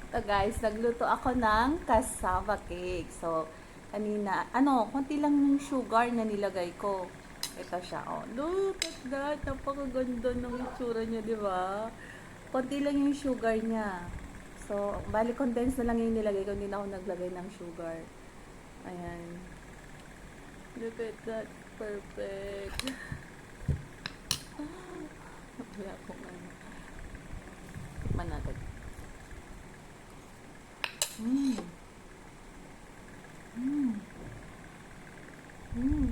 So guys, nagluto ako ng cassava cake. So, kanina, konti lang yung sugar na nilagay ko. Ito siya, oh. Look at that. Napakaganda ng itsura niya, di ba? Konti lang yung sugar niya. So, bali condensed na lang yung nilagay ko. Hindi na ako naglagay ng sugar. Ayan. Look at that. Perfect. Wala akong ano. Tikman natin. Mmm. Mmm. Mmm.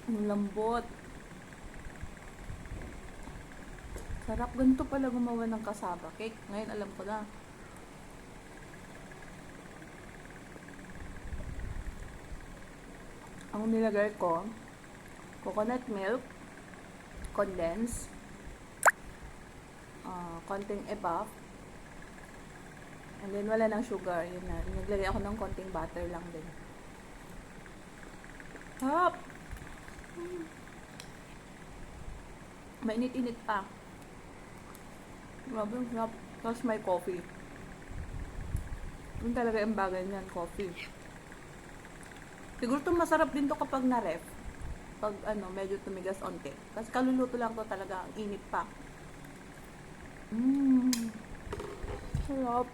Ang lambot. Sarap. Ganito pala gumawa ng cassava cake. Ngayon alam ko na. Ang nilagay ko, coconut milk, condensed, konting ebaf, and then wala ng sugar. Yun na. Naglagay ako ng konting butter lang din. Hop! Mainit-init pa. Grabe, ang sarap. Tapos may coffee. Yun talaga yung bagay niyan, coffee. Siguro itong masarap din to kapag na-ref. Pag medyo tumigas onte. Kasi kaluluto lang to talaga, ang init pa. Sarap.